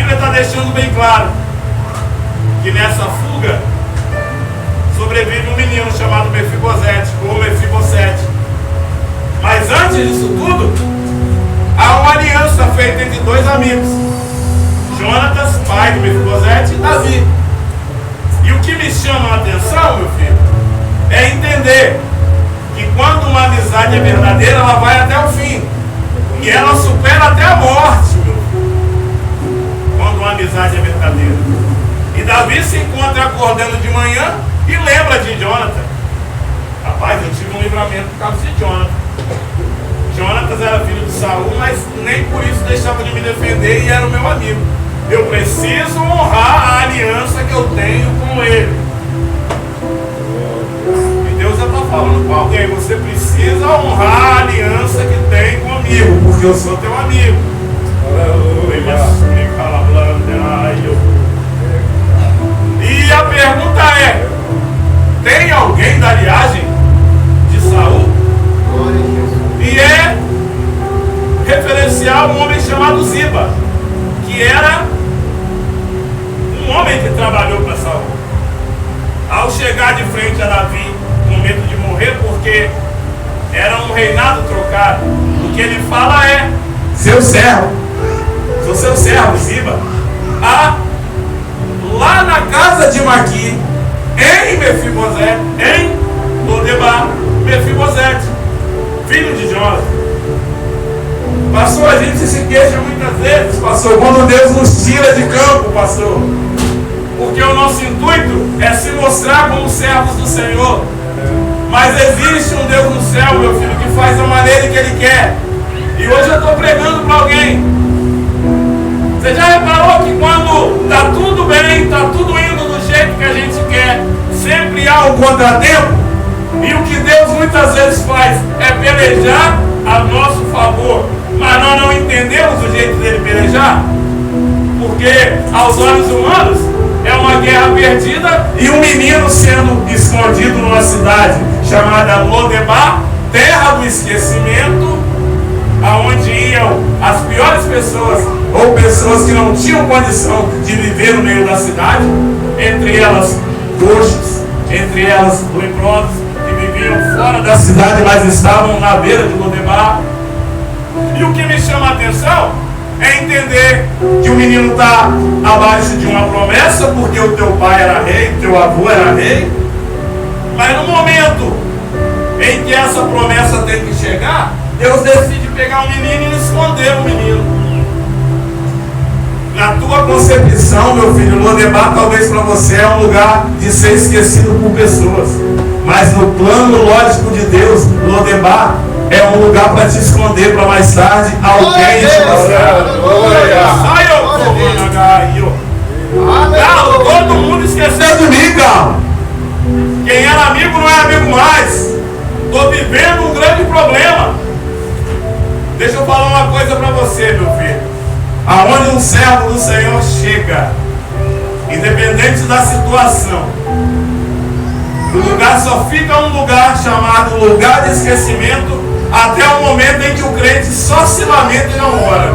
Bíblia está deixando bem claro que nessa fuga sobrevive um menino chamado Mefibosete, ou Mefibosete. Mas antes disso tudo, há uma aliança feita entre dois amigos, Jonatas, pai de Mefibosete, e Davi. E o que me chama a atenção, meu filho, é entender que quando uma amizade é verdadeira, ela vai até o fim. E ela supera até a morte, meu filho, quando uma amizade é verdadeira. E Davi se encontra acordando de manhã e lembra de Jonatas. Rapaz, eu tive um livramento por causa de Jonatas. Jonatas era filho de Saul, mas nem por isso deixava de me defender e era o meu amigo. Eu preciso honrar a aliança que eu tenho com ele. E Deus já está falando com alguém: você precisa honrar a aliança que tem comigo, porque eu sou teu amigo. E a pergunta é: tem alguém da linhagem de Saul? E é referenciar um homem chamado Ziba, que era um homem que trabalhou para Saul. Ao chegar de frente a Davi, com medo de morrer, porque era um reinado trocado, o que ele fala é: seu servo, sou seu servo, Ziba. Lá na casa de Maqui, em Mefibosete, em Lodebar, Mefibosete, filho de Jonas. Pastor, a gente se queixa muitas vezes, pastor, quando Deus nos tira de campo, pastor, porque o nosso intuito é se mostrar como servos do Senhor. Mas existe um Deus no céu, meu filho, que faz da maneira que Ele quer. E hoje eu estou pregando para alguém. Você já reparou que quando está tudo bem, está tudo indo do jeito que a gente quer, sempre há um contratempo? E o que Deus muitas vezes faz é pelejar a nosso favor. Mas nós não entendemos o jeito dele pelejar, porque aos olhos humanos é uma guerra perdida e um menino sendo escondido numa cidade chamada Lodebar, terra do esquecimento, aonde iam as piores pessoas, ou pessoas que não tinham condição de viver no meio da cidade, entre elas coxos, entre elas leprosos, que viviam fora da cidade, mas estavam na beira de Lodebar. E o que me chama a atenção é entender que o menino está abaixo de uma promessa, porque o teu pai era rei, o teu avô era rei, mas no momento em que essa promessa tem que chegar, Deus decide pegar o menino e esconder o menino. Na tua concepção, meu filho, Lodebar talvez para você é um lugar de ser esquecido por pessoas, mas no plano lógico de Deus, Lodebar é um lugar para te esconder, para mais tarde alguém te mostrar. Galo, todo mundo esqueceu de mim, Galo. Quem era amigo não é amigo mais. Estou vivendo um grande problema. Deixa eu falar uma coisa para você, meu filho. Aonde um servo do Senhor chega, independente da situação, o lugar só fica um lugar chamado lugar de esquecimento até o momento em que o crente só se lamenta e não ora.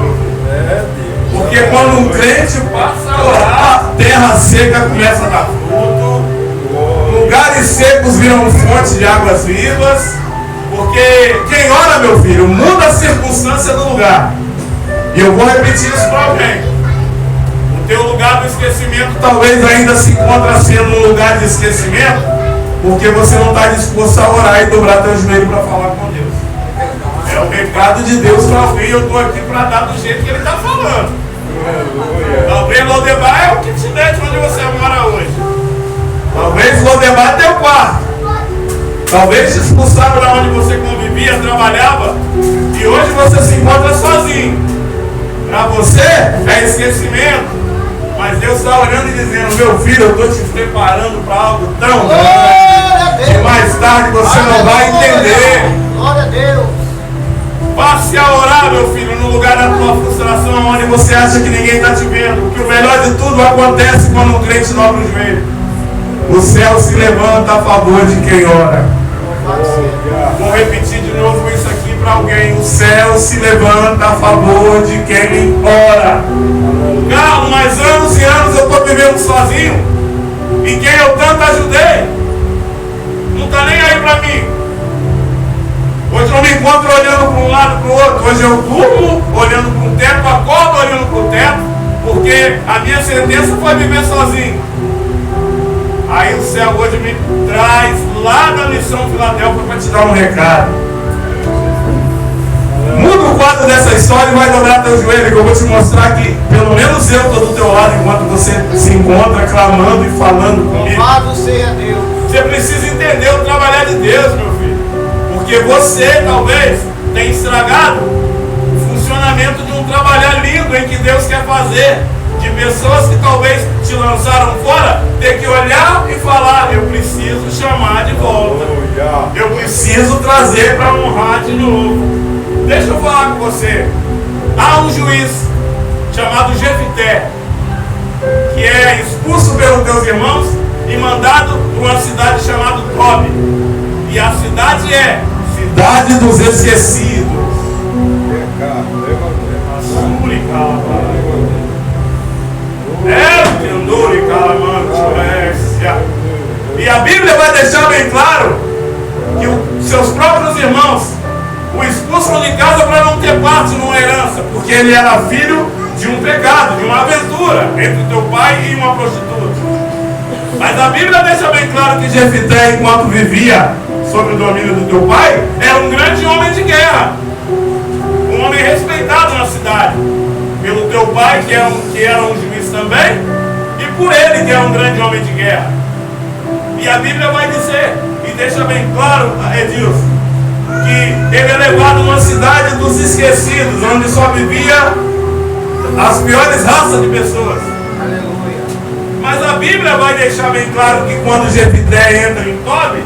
Porque quando um crente passa a orar, a terra seca começa a dar fruto, lugares secos viram fonte de águas vivas. Porque quem ora, meu filho, muda a circunstância do lugar. E eu vou repetir isso para alguém. O teu lugar do esquecimento talvez ainda se encontra sendo um lugar de esquecimento, porque você não está disposto a orar e dobrar teu joelho para falar com Deus. É o recado de Deus para alguém. Eu estou aqui para dar do jeito que Ele está falando. Talvez Lodebar é o kitnet onde você mora hoje. Talvez Lodebar é teu quarto. Talvez te expulsaram da onde você convivia, trabalhava, e hoje você se encontra sozinho. Para você é esquecimento, mas Deus está olhando e dizendo: meu filho, eu estou te preparando para algo tão grande que mais tarde você não vai entender. Glória a Deus. Passe a orar, meu filho, no lugar da tua frustração, onde você acha que ninguém está te vendo. Que o melhor de tudo acontece quando um crente dobra o joelho. O céu se levanta a favor de quem ora. Vou repetir de novo isso aqui para alguém. O céu se levanta a favor de quem ora. Galo, mas sozinho. E quem eu tanto ajudei, não está nem aí para mim. Hoje eu não me encontro olhando para um lado para o outro. Hoje eu durmo olhando para um teto, acordo olhando para o teto, porque a minha sentença foi viver sozinho. Aí o céu hoje me traz lá da Missão Filadélfia para te dar um recado. Muda o quadro dessa história e vai dobrar teu joelho, que eu vou te mostrar que pelo menos eu estou do teu lado enquanto você se encontra clamando e falando comigo. Louvado seja Deus. Você precisa entender o trabalhar de Deus, meu filho. Porque você talvez tenha estragado o funcionamento de um trabalhar lindo em que Deus quer fazer. De pessoas que talvez te lançaram fora, ter que olhar e falar: eu preciso chamar de volta. Eu preciso trazer para honrar de novo. Deixa eu falar com você. Há um juiz chamado Jefité, que é expulso pelos teus irmãos e mandado para uma cidade chamada Tobi. E a cidade é Cidade dos Esquecidos. E a Bíblia vai deixar bem claro que os seus próprios irmãos o expulsam de casa para não ter parte numa herança, porque ele era filho de um pecado, de uma aventura entre teu pai e uma prostituta. Mas a Bíblia deixa bem claro que Jefité, enquanto vivia sob o domínio do teu pai, era um grande homem de guerra, um homem respeitado na cidade, pelo teu pai, que era um juiz também, e por ele, que é um grande homem de guerra. E a Bíblia vai dizer, e deixa bem claro, Edilson, que ele é levado numa cidade dos esquecidos, onde só vivia as piores raças de pessoas. Aleluia. Mas a Bíblia vai deixar bem claro que quando Jefité entra em Tobi,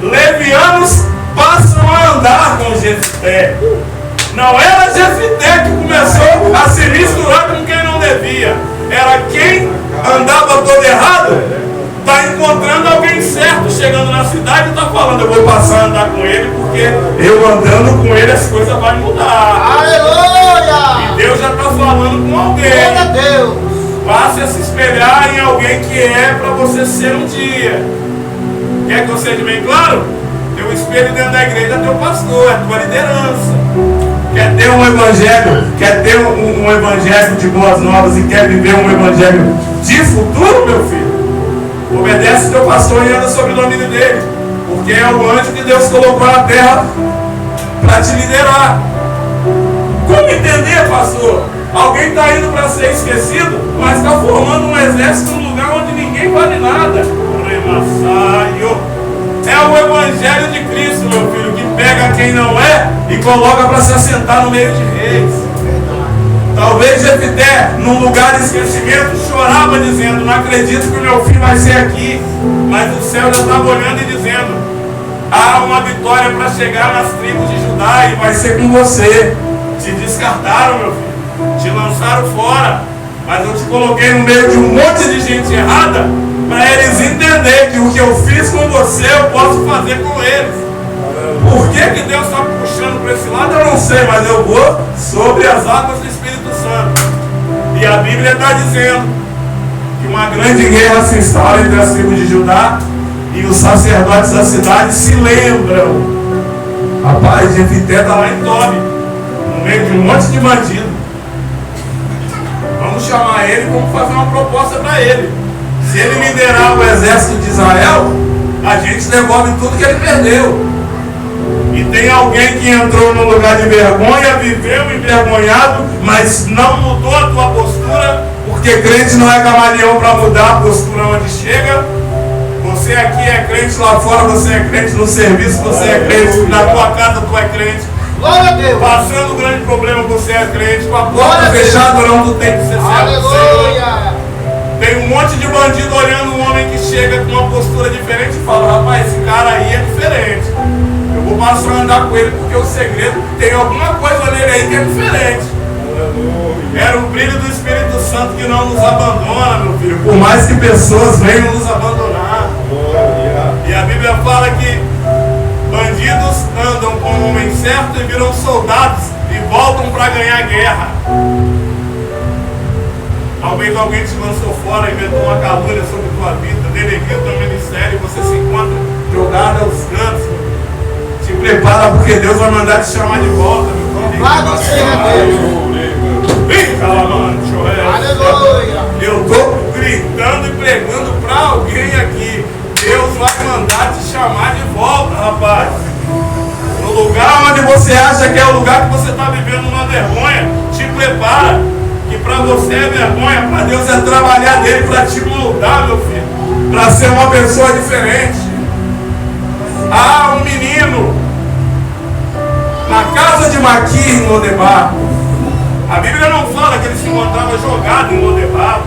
levianos passam a andar com Jefité. Não era Jefité que começou a se misturar com quem não devia. Era quem andava todo errado, está encontrando alguém certo, chegando na cidade e está falando: eu vou passar a andar com ele, porque eu andando com ele as coisas vão mudar. Aleluia! E Deus já está falando com alguém. Glória a Deus. Passe a se espelhar em alguém que é para você ser um dia. Quer que eu seja bem claro? Teu espelho dentro da igreja é teu pastor, é tua liderança. Quer ter um evangelho, quer ter um evangelho de boas novas e quer viver um evangelho de futuro, meu filho? Obedece teu pastor e anda sob o domínio dele, porque é o anjo que Deus colocou na terra para te liderar. Como entender, pastor? Alguém está indo para ser esquecido, mas está formando um exército num lugar onde ninguém vale nada. É o evangelho de Cristo, meu filho, que pega quem não é e coloca para se assentar no meio de reis. Talvez Jefité, num lugar de esquecimento, chorava dizendo: não acredito que o meu filho vai ser aqui. Mas o céu já estava olhando e dizendo: há uma vitória para chegar nas tribos de Judá e vai ser com você. Te descartaram, meu filho, te lançaram fora, mas eu te coloquei no meio de um monte de gente errada, para eles entenderem que o que eu fiz com você eu posso fazer com eles. Por que Deus está me puxando para esse lado, eu não sei, mas eu vou sobre as águas do Espírito Santo. E a Bíblia está dizendo que uma grande guerra se instala entre as tribos de Judá, e os sacerdotes da cidade se lembram: rapaz, Jefité está lá em Tobi, no meio de um monte de bandido. Vamos chamar ele, vamos fazer uma proposta para ele. Se ele liderar o exército de Israel, a gente devolve tudo que ele perdeu. E tem alguém que entrou no lugar de vergonha, viveu envergonhado, mas não mudou a tua postura, porque crente não é camaleão para mudar a postura onde chega. Você aqui é crente, lá fora você é crente, no serviço você é crente, na tua casa tu é crente. Glória a Deus. Passando um grande problema você é crente, com a porta Glória fechada não, tu tem que ser servo. Aleluia. Tem um monte de bandido olhando um homem que chega com uma postura diferente e fala: rapaz, esse cara aí é diferente. Eu vou passar a andar com ele porque o segredo tem alguma coisa nele aí que é diferente. Era o brilho do Espírito Santo que não nos abandona, meu filho, por mais que pessoas venham nos abandonar. E a Bíblia fala que bandidos andam com o homem certo e viram soldados e voltam para ganhar guerra. Talvez alguém te lançou fora, inventou uma calúnia sobre tua vida, denegriu teu ministério, e você se encontra jogado aos cantos. Se prepara, porque Deus vai mandar te chamar de volta, meu filho. Louvado seja Deus. Aleluia. Eu estou gritando e pregando para alguém aqui. Deus vai mandar te chamar de volta, rapaz. No lugar onde você acha que é o lugar que você está vivendo uma vergonha, te prepara. Que para você é vergonha, para Deus é trabalhar nele para te moldar, meu filho. Para ser uma pessoa diferente. Há um menino na casa de Maquir, em Lodebar. A Bíblia não fala que ele se encontrava jogado em Lodebar.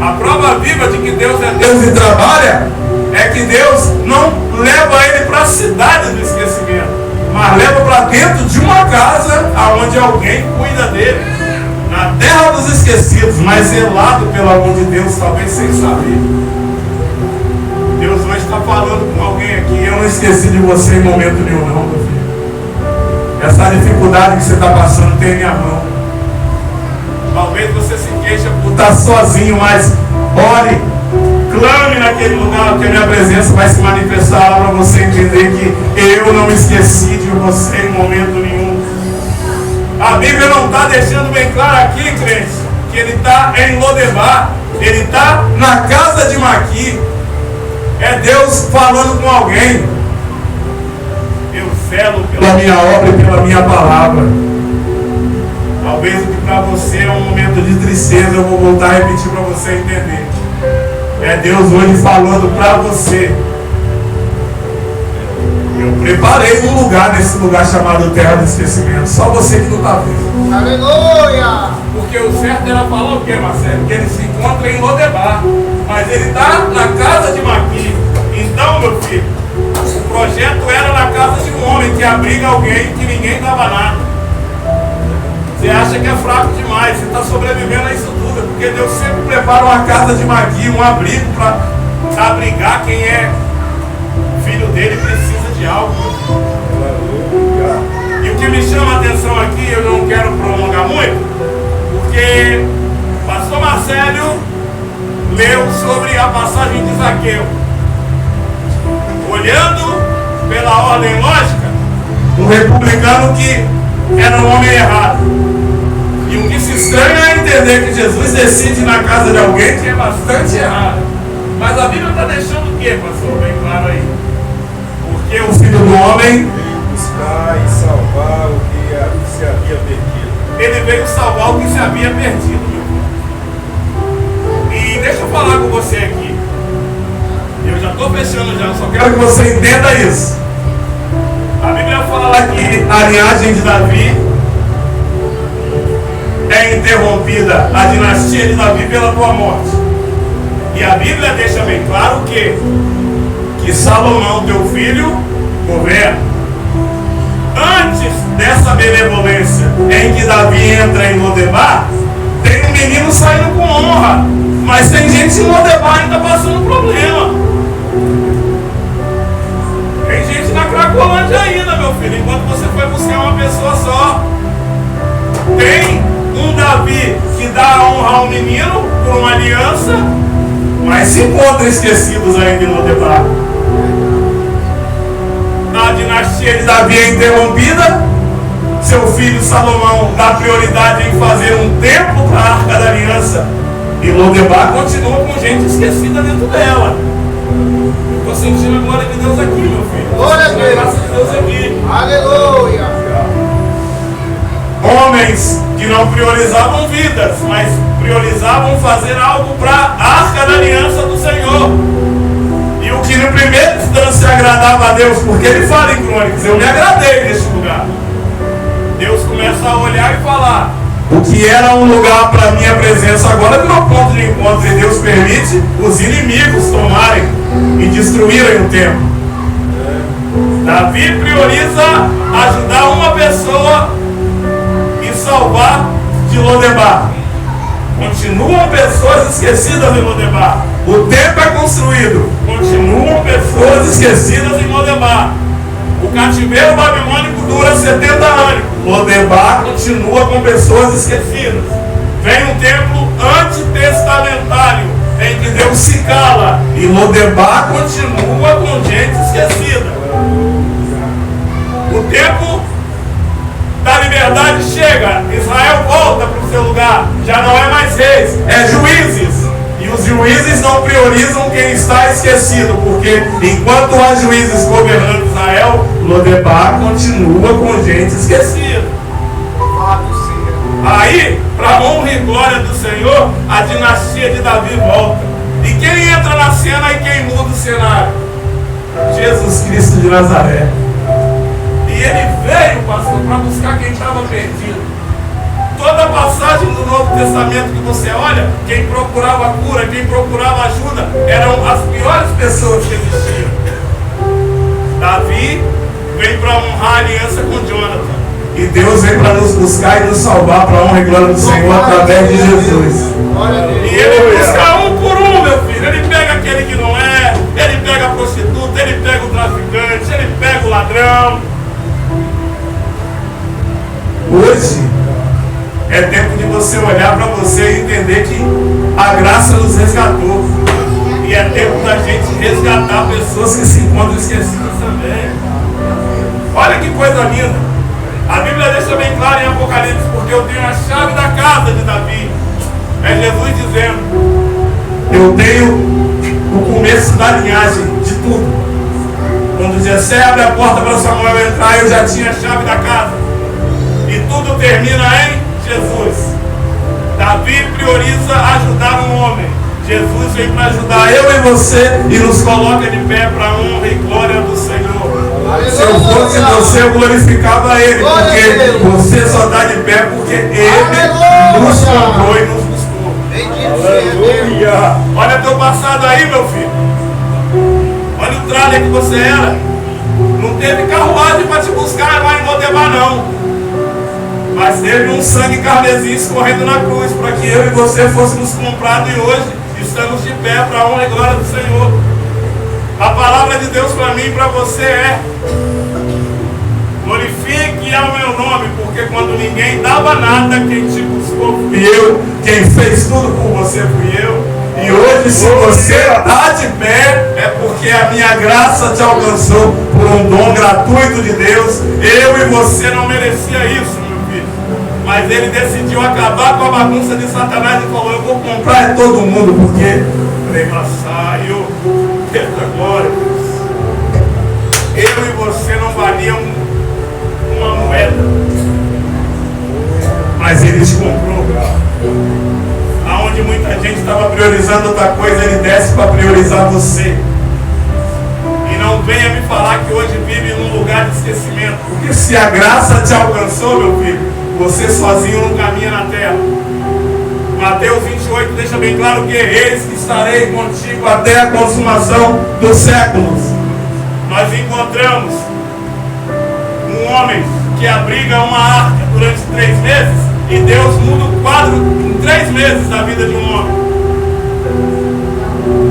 A prova viva de que Deus é Deus e trabalha é que Deus não leva ele para a cidade do esquecimento, mas leva para dentro de uma casa onde alguém cuida dele, na terra dos esquecidos, mas zelado pela mão de Deus, talvez sem saber. Deus vai estar falando com alguém aqui. Eu não esqueci de você em momento nenhum, não, meu filho. Essa dificuldade que você está passando tem minha mão. Talvez você se queixa por estar sozinho, mas ore, clame naquele lugar que a minha presença vai se manifestar lá para você entender que eu não me esqueci de você em momento nenhum. A Bíblia não está deixando bem claro aqui, crente, que ele está em Lodebar, ele está na casa de Maquir. É Deus falando com alguém. Eu zelo pela minha obra e pela minha palavra. Talvez o que para você é um momento de tristeza, eu vou voltar a repetir para você entender. É Deus hoje falando para você. Eu preparei um lugar nesse lugar chamado Terra do Esquecimento. Só você que não está vendo. Aleluia. Porque o certo era falar o que, Marcelo? Que ele se encontra em Lodebar. Mas ele está na casa de Maquir. Então, meu filho, o projeto era na casa de um homem que abriga alguém que ninguém dava nada. Você acha que é fraco demais, você está sobrevivendo a isso tudo, porque Deus sempre prepara uma casa de Maquir, um abrigo para abrigar quem é filho dele e precisa de algo. E o que me chama a atenção aqui, eu não quero prolongar muito, porque o pastor Marcelo leu sobre a passagem de Zaqueu. Olhando pela ordem lógica, um republicano que era um homem errado. E o que se estranha é entender que Jesus decide na casa de alguém que é bastante errado. Mas a Bíblia está deixando o que, pastor? Bem claro aí. Porque o Filho do Homem veio buscar e salvar o que se havia perdido. Ele veio salvar o que se havia perdido, meu filho. E deixa eu falar com você aqui. Eu já estou fechando já, só quero que você entenda isso. A Bíblia fala que a linhagem de Davi é interrompida, a dinastia de Davi, pela tua morte. E a Bíblia deixa bem claro que Salomão, teu filho, governa. Antes dessa benevolência em que Davi entra em Lodebar, tem um menino saindo com honra, mas tem gente em Lodebar ainda passando problema. Tem gente na Cracolândia ainda, meu filho, enquanto você foi buscar uma pessoa só. Tem um Davi que dá a honra ao menino por uma aliança, mas se encontra esquecidos ainda em Lodebar. A dinastia de Davi é interrompida, seu filho Salomão dá prioridade em fazer um templo para a Arca da Aliança, e Lodebar continua com gente esquecida dentro dela. Estou sentindo a glória de Deus aqui, meu filho. Glória a Deus. A graça de Deus aqui. Aleluia. Homens que não priorizavam vidas, mas priorizavam fazer algo para a Arca da Aliança do Senhor. E o que no primeiro instância agradava a Deus, porque ele fala em Crônicas, eu me agradei neste lugar. Deus começa a olhar e falar, o que era um lugar para a minha presença agora virou ponto de encontro, e Deus permite os inimigos tomarem e destruírem o templo. Davi prioriza ajudar uma pessoa e salvar de Lodebar. Continuam pessoas esquecidas em Lodebar. O templo é construído. Continuam pessoas esquecidas em Lodebar. O cativeiro babilônico dura 70 anos. Lodebar continua com pessoas esquecidas. Vem um tempo antitestamentário, em que Deus se cala e Lodebar continua com gente esquecida. O tempo da liberdade chega, Israel volta para o seu lugar, já não é mais reis, é juízes. E os juízes não priorizam quem está esquecido, porque enquanto há juízes governando Israel, Lodebar continua com gente esquecida. Aí, para a honra e glória do Senhor, a dinastia de Davi volta. E quem entra na cena e quem muda o cenário? Jesus Cristo de Nazaré. E ele veio, pastor, para buscar quem estava perdido. Toda a passagem do Novo Testamento que você olha, quem procurava cura, quem procurava ajuda, eram as piores pessoas que existiam. Davi vem para honrar a aliança com Jonathan. E Deus vem para nos buscar e nos salvar para a honra e glória do Senhor através de Jesus. E ele busca um por um, meu filho. Ele pega aquele que não é, ele pega a prostituta, ele pega o traficante, ele pega o ladrão. Hoje é tempo de você olhar para você e entender que a graça nos resgatou. E é tempo da gente resgatar pessoas que se encontram esquecidas também. Olha que coisa linda. A Bíblia deixa bem claro em Apocalipse, porque eu tenho a chave da casa de Davi. É Jesus dizendo: eu tenho o começo da linhagem de tudo. Quando Jessé abre a porta para Samuel entrar, eu já tinha a chave da casa. E tudo termina em Jesus. Davi prioriza ajudar um homem. Jesus vem para ajudar eu e você e nos coloca de pé para a honra e glória do Senhor. Se eu fosse você, eu glorificava Ele, porque você só está de pé porque Ele nos comprou e nos buscou. Aleluia! Olha teu passado aí, meu filho. Olha o tralha que você era. Não teve carruagem para te buscar lá em Lodebar, não. Mas teve um sangue carmesim escorrendo na cruz, para que eu e você fôssemos comprados, e hoje estamos de pé para a honra e glória do Senhor. A palavra de Deus para mim e para você é: glorifique ao meu nome, porque quando ninguém dava nada, quem te buscou fui eu, quem fez tudo por você fui eu. E hoje, se você está de pé, é porque a minha graça te alcançou por um dom gratuito de Deus. Eu e você não merecia isso, meu filho, mas Ele decidiu acabar com a bagunça de Satanás e falou: eu vou comprar todo mundo, porque saiu. Eita glória, eu e você não valiam uma moeda, mas Ele te comprou. Aonde muita gente estava priorizando outra coisa, Ele desce para priorizar você. E não venha me falar que hoje vive num lugar de esquecimento, porque se a graça te alcançou, meu filho, você sozinho não caminha na terra. Mateus 28 deixa bem claro que eis que estarei contigo até a consumação dos séculos. Nós encontramos um homem que abriga uma arca durante 3 meses e Deus muda o quadro em 3 meses da vida de um homem.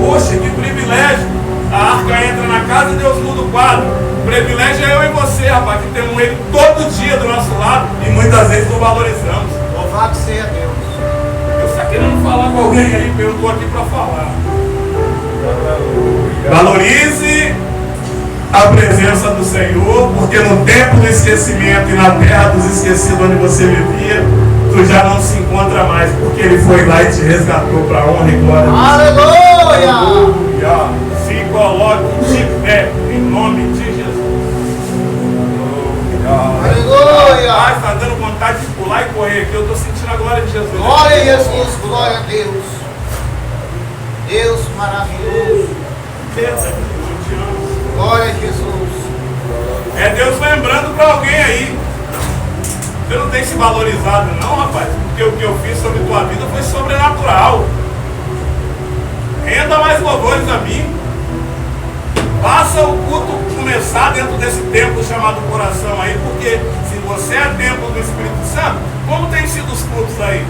Poxa, que privilégio! A arca entra na casa e Deus muda o quadro. O privilégio é eu e você, rapaz, que temos Ele todo dia do nosso lado e muitas vezes não valorizamos. Louvado seja Deus. Está querendo falar com alguém aí, eu estou aqui para falar. Valorize a presença do Senhor, porque no tempo do esquecimento e na terra dos esquecidos onde você vivia, tu já não se encontra mais, porque Ele foi lá e te resgatou para a honra e glória. Aleluia! Se coloque de pé em nome de Jesus. Aleluia! Ai, está dando vontade de pular e correr aqui, eu estou sentindo a glória de Jesus. Glória a Jesus, glória a Deus. Deus maravilhoso. Glória a Jesus. É Deus lembrando para alguém aí. Você não tem se valorizado não, rapaz, porque o que eu fiz sobre tua vida foi sobrenatural. Renda mais louvores a mim. Faça o culto começar dentro desse templo chamado coração aí, porque se você é templo do Espírito Santo, como tem sido os cultos aí?